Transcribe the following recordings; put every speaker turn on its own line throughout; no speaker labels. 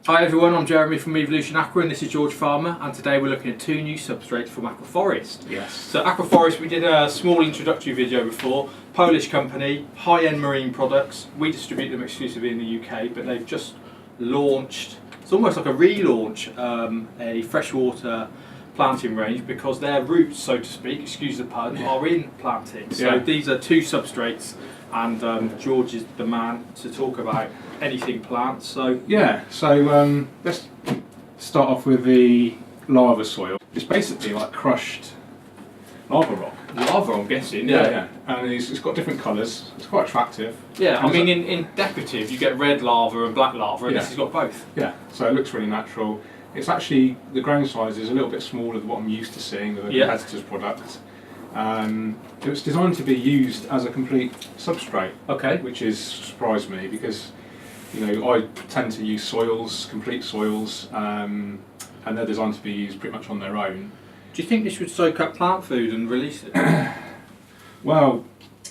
Hi everyone, I'm Jeremy from Evolution Aqua and this is George Farmer, and today we're looking at two new substrates from Aquaforest.
Yes.
So Aquaforest, we did a small introductory video before. Polish company, high-end marine products. We distribute them exclusively in the UK, but they've just launched, it's almost like a relaunch, a freshwater planting range because their roots, so to speak, excuse the pun, are in planting. So these are two substrates, and George is the man to talk about anything plants. So
let's start off with the lava soil. It's basically like crushed lava rock.
Lava, I'm guessing.
Yeah. And it's got different colours. It's quite attractive.
Yeah, I mean in decorative you get red lava and black lava, and this has got both.
Yeah, so it looks really natural. It's actually, the grain size is a little bit smaller than what I'm used to seeing with a competitor's product. It was designed to be used as a complete substrate, which has surprised me because, you know, I tend to use soils, complete soils, and they're designed to be used pretty much on their own.
Do you think this would soak up plant food and release it?
Well,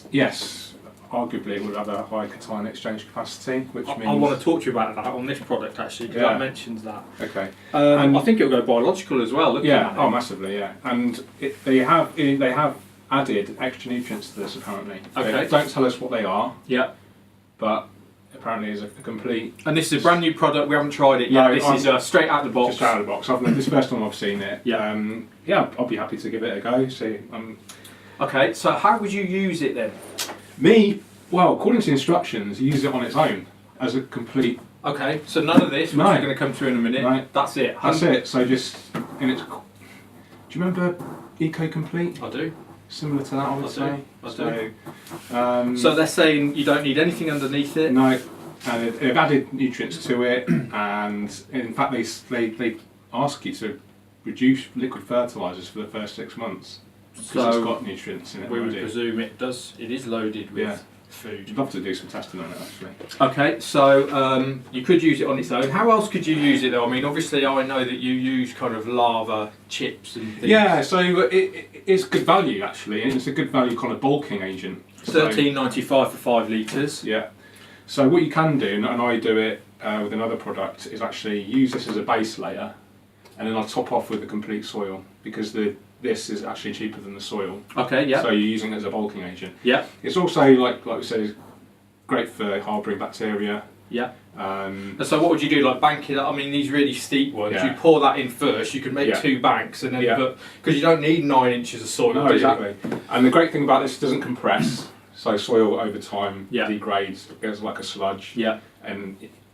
yes. Arguably it would have a high cation exchange capacity, which means...
I want to talk to you about that on this product actually, because that mentions that.
Okay.
And I think it'll go biological as well, looking at it.
Oh massively, yeah. And they have added extra nutrients to this apparently.
Okay.
They don't tell us what they are.
Yeah.
But apparently it's a complete...
And this is a brand new product, we haven't tried it yet.
No,
this is straight out of the box.
Just out of the box. This is the first time I've seen it.
Yeah.
I'll be happy to give it a go. See.
Okay, so how would you use it then?
Well, according to the instructions, use it on its own as a complete...
Okay, so none of this, which we're going to come through in a minute.
No.
That's it.
That's it. So just in its... Do you remember Eco Complete?
I do.
Similar to that, I would say.
I do. So they're saying you don't need anything underneath it?
No, and they've added nutrients to it, and in fact they ask you to reduce liquid fertilisers for the first 6 months. So it's got nutrients in it.
We would presume it does. It is loaded with food.
I'd love to do some testing on it actually.
Okay, so you could use it on its own. How else could you use it though? I mean, obviously I know that you use kind of lava chips and things.
Yeah, so it's good value actually, and it's a good value kind of bulking agent.
$13.95 for 5 litres.
Yeah. So what you can do, and I do it with another product, is actually use this as a base layer, and then I'll top off with the complete soil because this is actually cheaper than the soil.
Okay, yeah.
So you're using it as a bulking agent.
Yeah.
It's also, like we said, great for harbouring bacteria.
Yeah. And so what would you do? Like bank it up? I mean, these really steep ones, you pour that in first, you can make 2 banks and then put, because you don't need 9 inches of soil.
No, exactly. And the great thing about this, it doesn't compress, so soil over time degrades, it goes like a sludge.
Yeah.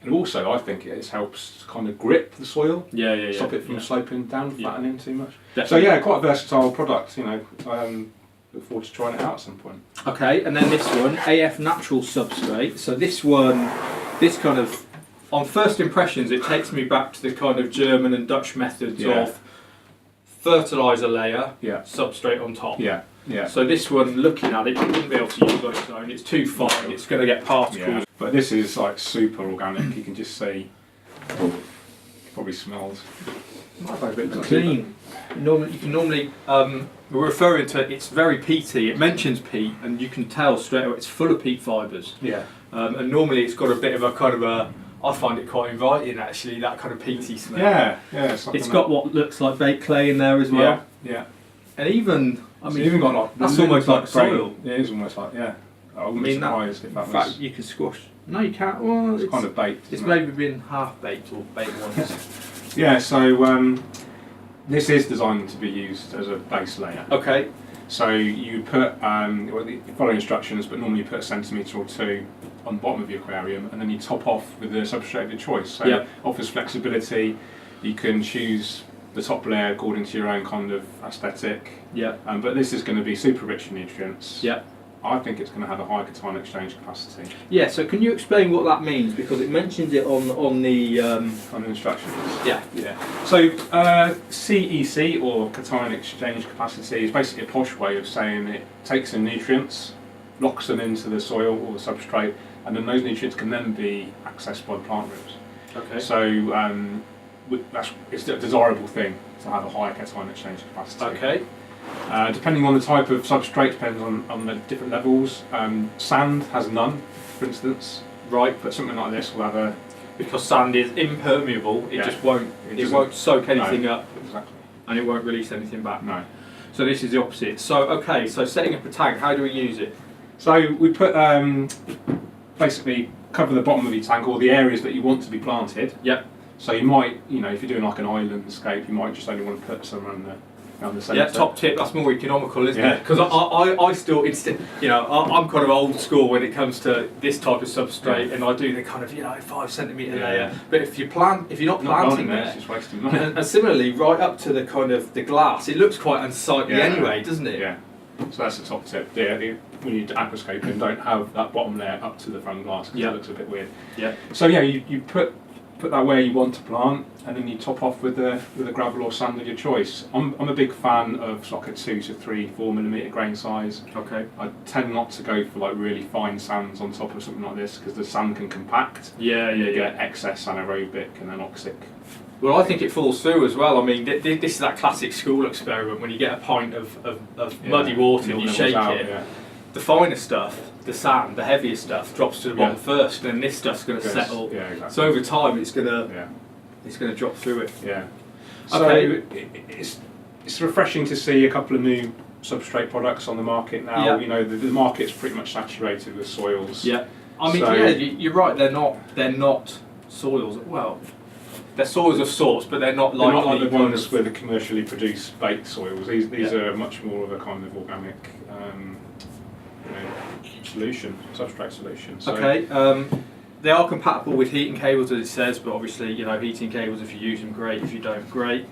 And also, I think it helps kind of grip the soil. Stop it from sloping down, flattening too much.
Definitely.
So quite a versatile product. You know, look forward to trying it out at some point.
Okay, and then this one, AF Natural Substrate. So this one, this kind of, on first impressions, it takes me back to the kind of German and Dutch methods of fertiliser layer, substrate on top. Yeah. So this one, looking at it, you wouldn't be able to use on its own. It's too fine. It's going to get particles.
Yeah. But this is like super organic. You can just see. Probably smells.
A bit clean. You can normally. We're referring to it's very peaty. It mentions peat, and you can tell straight away it's full of peat fibres.
Yeah.
And normally it's got a bit of a kind of a. I find it quite inviting actually. That kind of peaty smell.
Yeah.
It's got what looks like baked clay in there as well.
Yeah.
And even. I mean,
even got like,
that's almost like soil.
It is almost like I wouldn't be surprised if that was.
In fact, you can squash. No, you can't. Well,
it's kind of baked.
It's maybe been half baked or baked once.
Yeah. So this is designed to be used as a base layer.
Okay.
So you put you follow instructions, but normally you put 1 centimetre or 2 on the bottom of your aquarium, and then you top off with the substrate of your choice. So it offers flexibility. You can choose the top layer according to your own kind of aesthetic. Yeah. But this is going to be super rich in nutrients. Yeah. I think it's going to have a high cation exchange capacity.
Yeah. So can you explain what that means? Because it mentions it on the
instructions.
Yeah.
So CEC or cation exchange capacity is basically a posh way of saying it takes in nutrients, locks them into the soil or the substrate, and then those nutrients can then be accessed by the plant roots. Okay. So it's a desirable thing to have a high cation exchange capacity.
Okay.
Depending on the type of substrate, depends on the different levels. Sand has none, for instance. Right. But something like this will have
because sand is impermeable. It just won't. It won't soak anything up,
Exactly.
and it won't release anything back.
No.
So this is the opposite. So okay, so setting up a tank, how do we use it?
So we put basically cover the bottom of your tank or the areas that you want to be planted.
Yep.
So you might, if you're doing like an island scape, you might just only want to put some around the centre.
Yeah, top tip. That's more economical, isn't
Yeah.
it? Because I still I'm kind of old school when it comes to this type of substrate, and I do the kind of 5 centimetre layer. But if you're not planting there,
it's just wasting money.
and similarly, right up to the kind of the glass, it looks quite unsightly anyway, doesn't it?
Yeah. So that's the top tip. Yeah, when you do aquascaping, don't have that bottom layer up to the front glass because it looks a bit weird. Yeah. So yeah, you put that where you want to plant, and then you top off with a gravel or sand of your choice. I'm a big fan of like a 2 to 3, 4 millimetre grain size.
Okay.
I tend not to go for like really fine sands on top of something like this because the sand can compact. You get excess anaerobic and anoxic.
Well, I think it falls through as well. I mean, this is that classic school experiment when you get a pint of muddy water and you shake it. Yeah. The finer stuff, the sand, the heavier stuff, drops to the bottom first, and this stuff's going to settle. Yeah, exactly. So over time, it's going to drop through it.
Yeah. So it's refreshing to see a couple of new substrate products on the market now.
Yeah.
The market's pretty much saturated with soils.
Yeah. I mean, you're right. They're not soils. Well, they're soils of sorts, but they're not like
the ones with the commercially produced baked soils. These are much more of a kind of organic substrate solution. So
they are compatible with heating cables, as it says, but obviously, heating cables, if you use them, great. If you don't, great.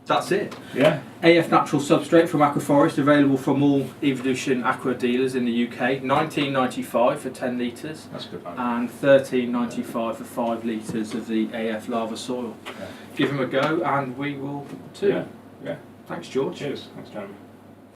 That's it.
Yeah.
AF Natural Substrate from Aquaforest, available from all Evolution Aqua dealers in the UK. $19.95 for 10 litres.
That's good value.
And $13.95 for 5 litres of the AF lava soil.
Yeah.
Give them a go, and we will too.
Yeah.
Thanks, George.
Cheers. Thanks, Jeremy.